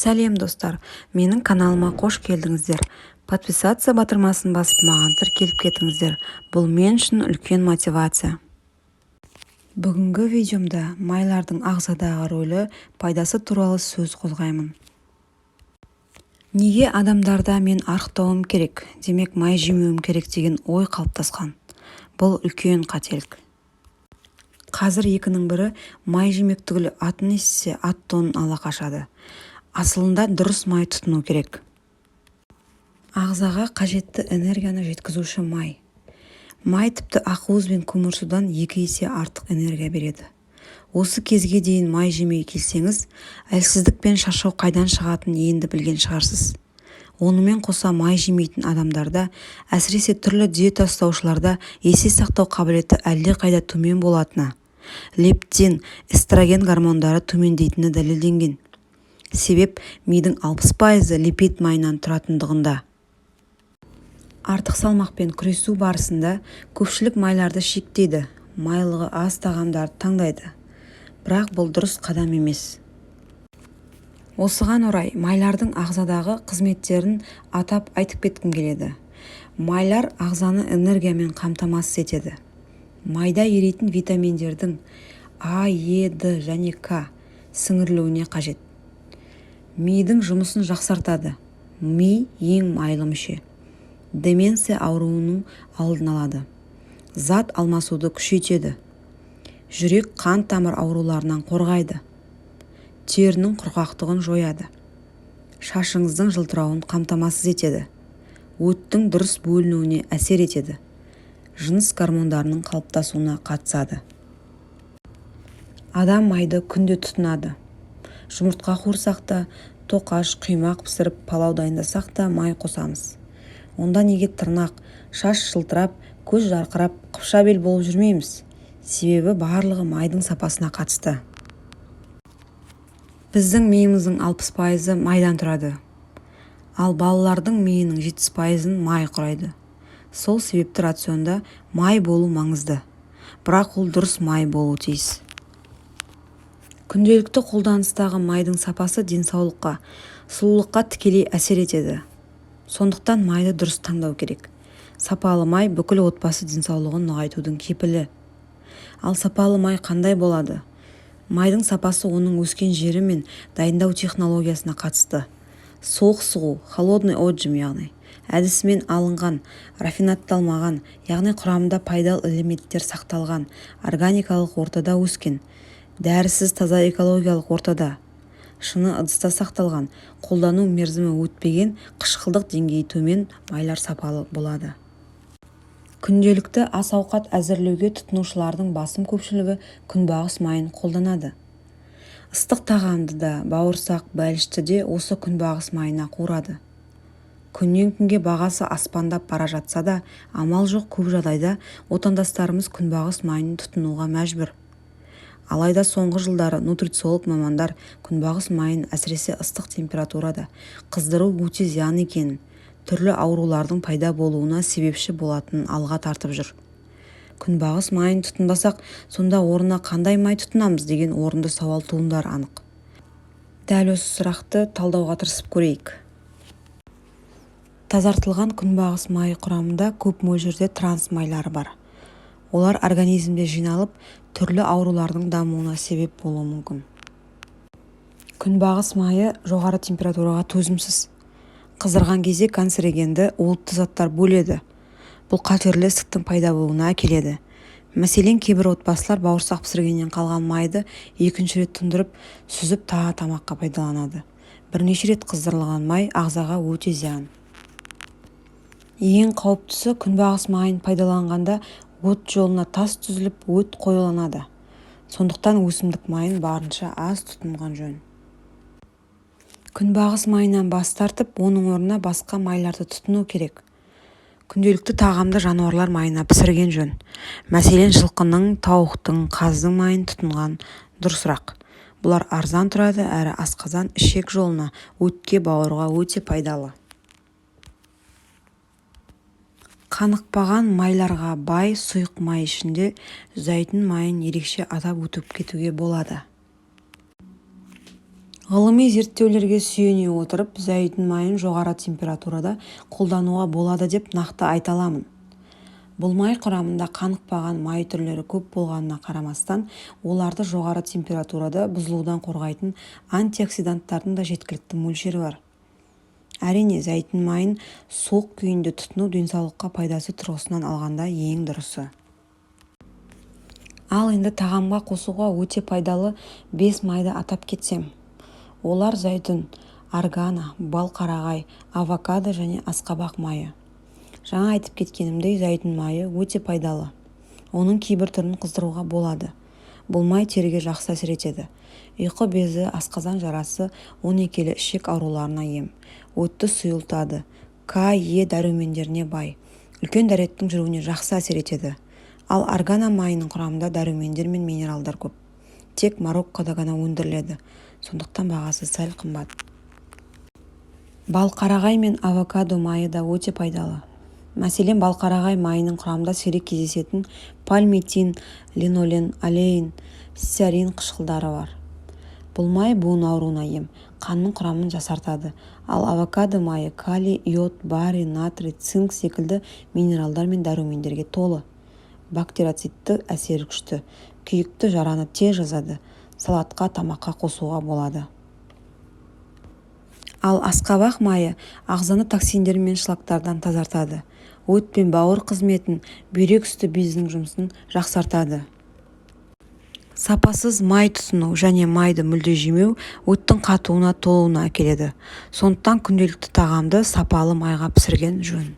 Сәлем достар, менің каналыма қош келдіңіздер. Подписаться батырмасын басып маған тіркеліп кетіңіздер. Бұл мен үшін үлкен мотивация. Бүгінгі видеомда майлардың ағзадағы рөлі, пайдасы туралы сөз қозғаймын. Неге адамдарда мен арықтауым керек, демек май жемеуім керек деген ой қалыптасқан? Бұл үлкен қателік. Қазір екінің бірі май жемек түгілі атын естісе, ат тонын ала қашады. Асылында дұрыс май тұтыну керек. Ағзаға қажетті энергияны жеткізуші май. Май тіпті ақуыз бен көмірсудан 2 есе артық энергия береді. Осы кезге дейін май жемей келсеңіз, әлсіздік пен шаршау қайдан шығатынын енді білген шығарсыз. Онымен қоса май жемейтін адамдарда, әсіресе түрлі диета ұстаушыларда есе сақтау қабілеті әлде қайда төмен болатыны, лептин, эстроген гормондары төмендейтіні дәлелденген. Себеп мидың 60% липид майынан тұратындығында. Артық салмақпен күресу барысында көпшілік майларды шектейді, майлығы аз тағамдарды таңдайды. Бірақ бұл дұрыс қадам емес. Осыған орай майлардың ағзадағы қызметтерін атап айтып кеткім келеді. Майлар ағзаны энергиямен қамтамасыз етеді. Майда еритін витаминдердің А, Е, Д және К сіңірілуіне қажет. Мидың жұмысын жақсартады. Ми ең майлы мүше. Деменция ауруының алдын алады. Зат алмасуды күшейтеді. Жүрек қан тамыр ауруларынан қорғайды. Терінің құрғақтығын жояды. Шашыңыздың жылтырауын қамтамасыз етеді. Өттің дұрыс бөлінуіне әсер етеді. Жыныс гормондарының қалыптасуына қатысады. Адам майды күнде тұтынады. Жұмыртқа қуырсақ та, тоқаш, құймақ пісіріп, палау дайындасақ та май қосамыз. Онда неге тырнақ, шаш жылтырап, көз жарқырап, қыпша бел болып жүрмейміз? Себебі барлығы майдың сапасына қатысты. Біздің миымыздың 60% майдан тұрады. Ал балалардың миының 70% май құрайды. Сол себепті рационда май болу маңызды. Бірақ ол дұрыс май болу тиіс. Күнделікті қолданыстағы майдың сапасы денсаулыққа, сұлулыққа тікелей әсер етеді. Сондықтан майды дұрыс таңдау керек. Сапалы май бүкіл отбасы денсаулығын нығайтудың кепілі. Ал сапалы май қандай болады? Майдың сапасы оның өскен жері мен дайындау технологиясына қатысты. Суық сұғу, холодный отжим яғни, әдісімен алынған, рафинатталмаған, яғни құрамында пайдалы элементтер сақталған, органикалық ортада өскен, дәрісіз таза экологиялық ортада, шыны ыдыста сақталған, қолдану мерзімі өтпеген, қышқылдық деңгейі төмен майлар сапалы болады. Күнделікті ас-ауқат әзірлеуге тұтынушылардың басым көпшілігі күнбағыс майын қолданады. Ыстық тағамды да, бауырсақ, бәлішті де осы күнбағыс майына қуырады. Күннен күнге бағасы аспандап бара жатса да, амал жоқ, көп жағдайда отандастарымыз күнбағыс майын тұтынуға мәжбүр. Алайда соңғы жылдары нутрициолог мамандар күнбағыс майын әсіресе ыстық температурада қыздыру өте зиян екенін, түрлі аурулардың пайда болуына себепші болатынын алға тартып жүр. Күнбағыс майын тұтынбасақ, сонда орнына қандай май тұтынамыз деген орынды сауал туындары анық. Дәл осы сұрақты талдауға тырысып көрейік. Тазартылған күнбағыс майы құрамында көп мөлшерде транс майлары бар. Олар организмде жиналып, түрлі аурулардың дамуына себеп болуы мүмкін. Күнбағыс майы жоғары температураға төзімсіз. Қыздырған кезде канцерогенді уытты заттар бөледі. Бұл қатерлі ісіктің пайда болуына әкеледі. Мәселен, кейбір отбасылар бауырсақ пісіргеннен қалған майды екінші рет тұндырып, сүзіп тағы тамаққа пайдаланады. Бірнеше рет қыздырылған май ағзаға өте зиян. Ең қауіптісі, күнбағыс майын пайдаланғанда от жолына тас түзіліп, от қоюланады. Сондықтан өсімдік майын барынша аз тұтынған жөн. Күнбағыс майынан бас тартып, оның орнына басқа майларды тұтыну керек. Күнделікті тағамды жануарлар майына пісірген жөн. Мәселен, жылқының, тауықтың, қаздың майын тұтынған дұрысырақ. Бұлар арзан тұрады әрі асқазан ішек жолына, өтке, бауырға өте пайдалы. Қанықпаған майларға бай сұйық май ішінде зәйтүн майын ерекше атап өтіп кетуге болады. Ғылыми зерттеулерге сүйене отырып, зәйтүн майын жоғары температурада қолдануға болады деп нақты айта аламын. Бұл май құрамында қанықпаған май түрлері көп болғанына қарамастан, оларды жоғары температурада бұзылудан қорғайтын антиоксиданттардың да жеткілікті мөлшері бар. Әрине, зәйтүн майын суық күйінде тұтыну денсаулыққа пайдасы тұрғысынан алғанда ең дұрысы. Ал енді тағамға қосуға өте пайдалы 5 майды атап кетсем. Олар зәйтүн, аргана, балқарағай, авокадо және асқабақ майы. Жаңа айтып кеткенімдей, зәйтүн майы өте пайдалы. Оның кейбір түрін қыздыруға болады. Бұл май теріге жақсы әсер етеді. Ұйқы безі, асқазан жарасы, 12 ішек ауруларына ем. Өтті сұйылтады. К, Е дәрумендеріне бай. Үлкен дәреттің жүруіне жақсы әсер етеді. Ал аргана майының құрамында дәрумендер мен минералдар көп. Тек Мароккода ғана өндіріледі. Сондықтан бағасы сәл қымбат. Балқарағай мен авокадо майы да өте пайдалы. Мәселен, балқарағай майының құрамында сирек кездесетін пальмитин, линолен, алеин, стеарин қышқылдары бар. Бұл май буын ауруына ем, қанның құрамын жасартады. Ал авокадо майы калий, йод, барий, натрий, цинк секілді минералдар мен дәрумендерге толы. Бактерицидті әсері күшті, күйікті жараны тез жазады. Салатқа, тамаққа қосуға болады. Ал асқабақ майы ағзаны токсиндер мен шлактардан тазартады. Өт пен бауыр қызметін, бүйрек үсті безінің жұмысын жақсартады. Сапасыз май тұтыну және майды мүлде жемеу өттің қатуына, толуына әкеледі. Сондықтан күнделікті тағамды сапалы майға пісірген жөн.